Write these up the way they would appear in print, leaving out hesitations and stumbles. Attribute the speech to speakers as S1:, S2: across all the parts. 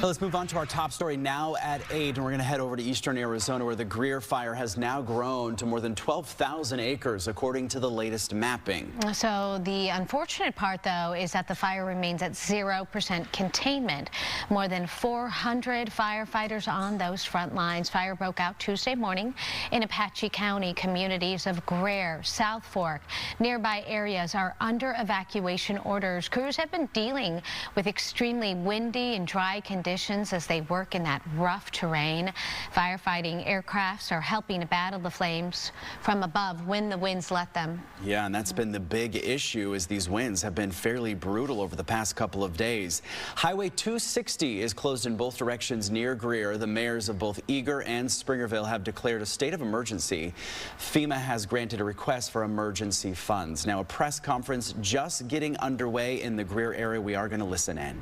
S1: Well, let's move on to our top story now at 8, and we're going to head over to eastern Arizona, where the Greer Fire has now grown to more than 12,000 acres, according to the latest mapping.
S2: So the unfortunate part, though, is that the fire remains at 0% containment. More than 400 firefighters on those front lines. Fire broke out Tuesday morning in Apache County. Communities of Greer, South Fork, nearby areas are under evacuation orders. Crews have been dealing with extremely windy and dry conditions as they work in that rough terrain. Firefighting aircrafts are helping to battle the flames from above when the winds let them.
S1: Yeah, and that's been the big issue, is these winds have been fairly brutal over the past couple of days. Highway 260 is closed in both directions near Greer. The mayors of both Eager and Springerville have declared a state of emergency. FEMA has granted a request for emergency funds. Now, a press conference just getting underway in the Greer area. We are going to listen in.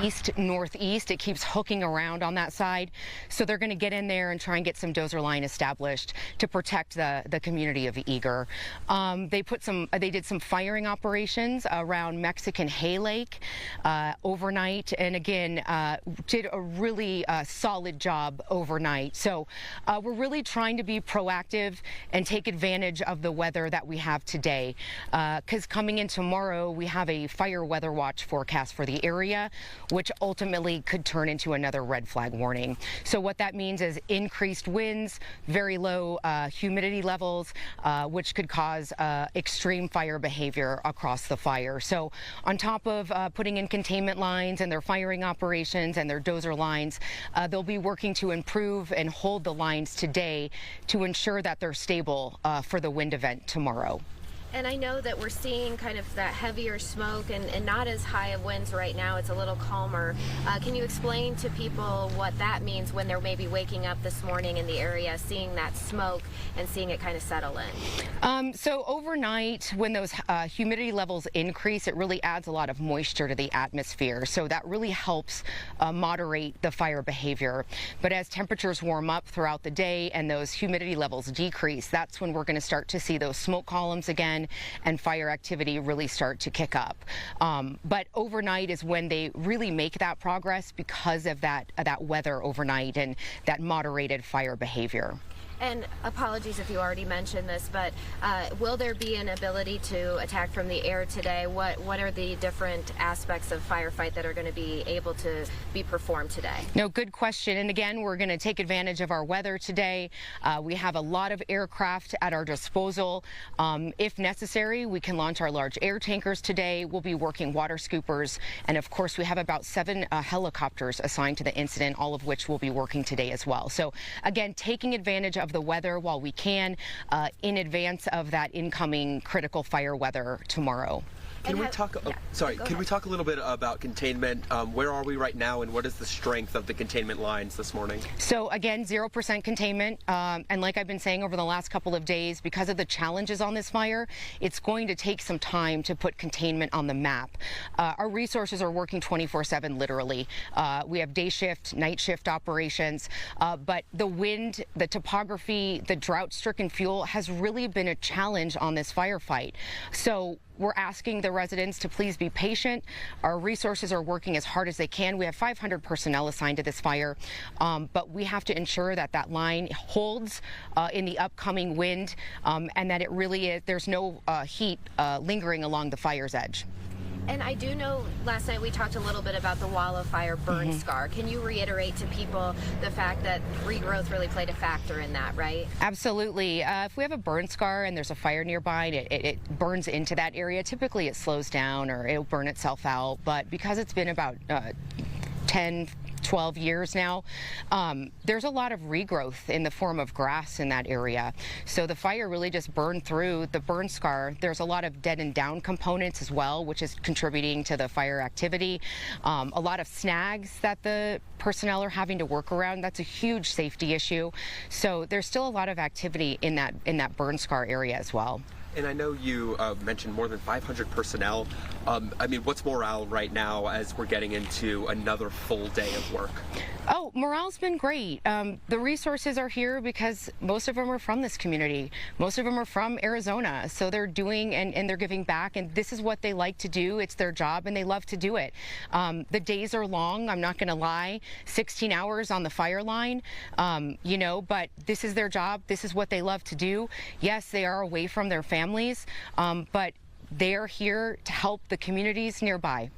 S3: East northeast, it keeps hooking around on that side, so they're going to get in there and try and get some dozer line established to protect the community of Eager. They did some firing operations around Mexican Hay Lake overnight, and again did a really solid job overnight. So we're really trying to be proactive and take advantage of the weather that we have today, because coming in tomorrow we have a fire weather watch forecast for the area, which ultimately could turn into another red flag warning. So what that means is increased winds, very low humidity levels, which could cause extreme fire behavior across the fire. So on top of putting in containment lines and their firing operations and their dozer lines, they'll be working to improve and hold the lines today to ensure that they're stable for the wind event tomorrow.
S4: And I know that we're seeing kind of that heavier smoke and not as high of winds right now. It's a little calmer. Can you explain to people what that means when they're maybe waking up this morning in the area, seeing that smoke and seeing it kind of settle in?
S3: So overnight, when those humidity levels increase, it really adds a lot of moisture to the atmosphere. So that really helps moderate the fire behavior. But as temperatures warm up throughout the day and those humidity levels decrease, that's when we're going to start to see those smoke columns again and fire activity really start to kick up. But overnight is when they really make that progress because of that weather overnight and that moderated fire behavior.
S4: And apologies if you already mentioned this, but will there be an ability to attack from the air today? What are the different aspects of firefight that are going to be able to be performed today?
S3: No, good question. And again, we're going to take advantage of our weather today. We have a lot of aircraft at our disposal. If necessary, we can launch our large air tankers today. We'll be working water scoopers. And of course, we have about 7 helicopters assigned to the incident, all of which will be working today as well. So again, taking advantage of the weather while we can in advance of that incoming critical fire weather tomorrow.
S5: Can we talk? Can we talk a little bit about containment? Where are we right now, and what is the strength of the containment lines this morning?
S3: So again, 0% containment, and like I've been saying over the last couple of days, because of the challenges on this fire, it's going to take some time to put containment on the map. Our resources are working 24/7, literally. We have day shift, night shift operations, but the wind, the topography, the drought-stricken fuel has really been a challenge on this firefight. So we're asking the residents to please be patient. Our resources are working as hard as they can. We have 500 personnel assigned to this fire, but we have to ensure that that line holds in the upcoming wind, and that it really is, there's no heat lingering along the fire's edge.
S4: And I do know last night we talked a little bit about the wildfire burn scar. Can you reiterate to people the fact that regrowth really played a factor in that, right?
S3: Absolutely. If we have a burn scar and there's a fire nearby, it burns into that area. Typically it slows down or it'll burn itself out. But because it's been about 10, 12 years now, there's a lot of regrowth in the form of grass in that area. So the fire really just burned through the burn scar. There's a lot of dead and down components as well, which is contributing to the fire activity. A lot of snags that the personnel are having to work around. That's a huge safety issue. So there's still a lot of activity in that burn scar area as well.
S5: And I know you mentioned more than 500 personnel. I mean, what's morale right now as we're getting into another full day of work?
S3: Oh, morale's been great. The resources are here because most of them are from this community. Most of them are from Arizona. So they're doing and they're giving back. And this is what they like to do. It's their job and they love to do it. The days are long. I'm not going to lie. 16 hours on the fire line, you know, but this is their job. This is what they love to do. Yes, they are away from their families, but they are here to help the communities nearby.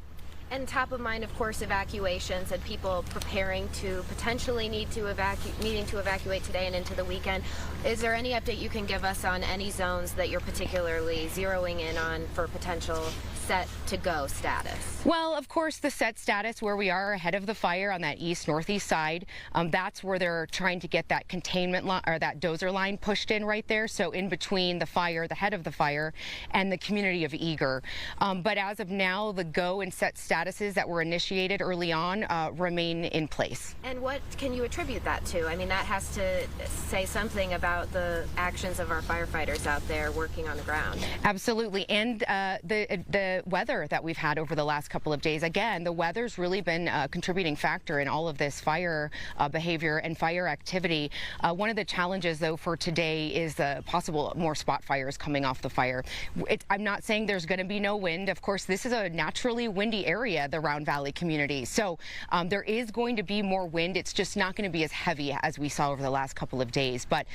S4: And top of mind, of course, evacuations and people preparing to potentially needing to evacuate today and into the weekend. Is there any update you can give us on any zones that you're particularly zeroing in on for potential set to go status?
S3: Well, of course, the set status where we are ahead of the fire on that east-northeast side, that's where they're trying to get that containment line or that dozer line pushed in right there. So in between the fire, the head of the fire, and the community of Eager. But as of now, the go and set statuses that were initiated early on remain in place.
S4: And what can you attribute that to? I mean, that has to say something about the actions of our firefighters out there working on the ground.
S3: Absolutely, and the weather that we've had over the last couple of days. Again, the weather's really been a contributing factor in all of this fire behavior and fire activity. One of the challenges, though, for today is the possible more spot fires coming off the fire. I'm not saying there's going to be no wind. Of course, this is a naturally windy area, the Round Valley community. So there is going to be more wind. It's just not going to be as heavy as we saw over the last couple of days. But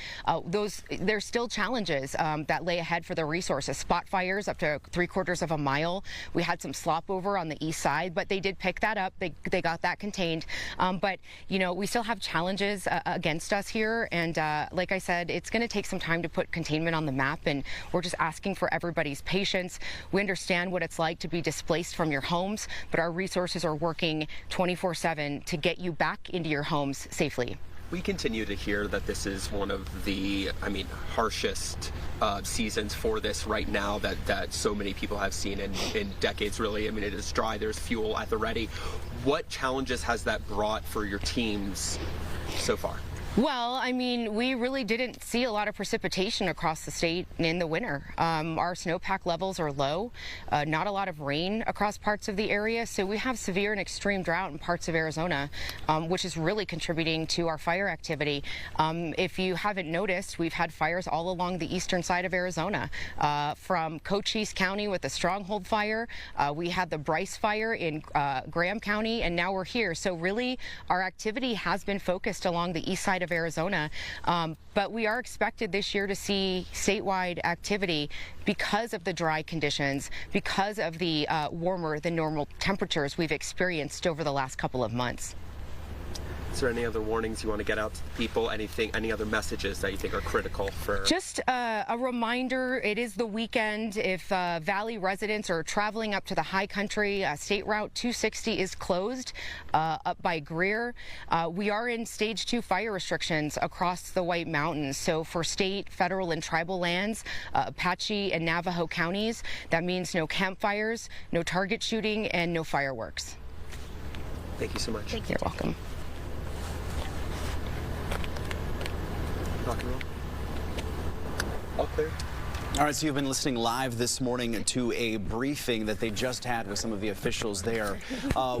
S3: there's still challenges that lay ahead for the resources. Spot fires up to 3/4 of a mile. We had some slop over on the east side, but they did pick that up. They got that contained. But, you know, we still have challenges against us here. And like I said, it's going to take some time to put containment on the map. And we're just asking for everybody's patience. We understand what it's like to be displaced from your homes, but our resources are working 24/7 to get you back into your homes safely.
S5: We continue to hear that this is one of the, harshest seasons for this right now that so many people have seen in decades, really. I mean, it is dry. There's fuel at the ready. What challenges has that brought for your teams so far?
S3: Well, I mean, we really didn't see a lot of precipitation across the state in the winter. Our snowpack levels are low, not a lot of rain across parts of the area, so we have severe and extreme drought in parts of Arizona, which is really contributing to our fire activity. If you haven't noticed, we've had fires all along the eastern side of Arizona, from Cochise County with the Stronghold fire. We had the Bryce fire in Graham County, and now we're here. So really, our activity has been focused along the east side of Arizona, but we are expected this year to see statewide activity because of the dry conditions, because of the warmer than normal temperatures we've experienced over the last couple of months.
S5: Is there any other warnings you want to get out to the people? Any other messages that you think are critical for?
S3: Just a reminder, it is the weekend. If Valley residents are traveling up to the high country, State Route 260 is closed up by Greer. We are in stage 2 fire restrictions across the White Mountains. So for state, federal, and tribal lands, Apache and Navajo counties, that means no campfires, no target shooting, and no fireworks.
S5: Thank you so much.
S3: Thank you. You're welcome.
S5: Rock and roll. All clear.
S1: All right, so you've been listening live this morning to a briefing that they just had with some of the officials there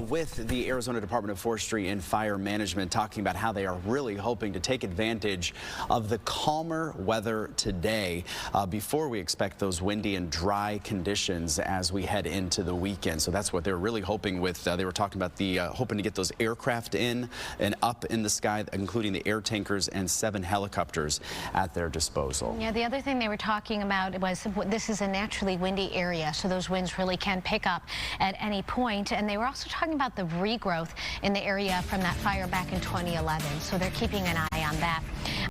S1: with the Arizona Department of Forestry and Fire Management, talking about how they are really hoping to take advantage of the calmer weather today before we expect those windy and dry conditions as we head into the weekend. So that's what they're really hoping with. They were talking about the hoping to get those aircraft in and up in the sky, including the air tankers and 7 helicopters at their disposal.
S2: Yeah, the other thing they were talking about was this is a naturally windy area, so those winds really can pick up at any point. And they were also talking about the regrowth in the area from that fire back in 2011, so they're keeping an eye on that.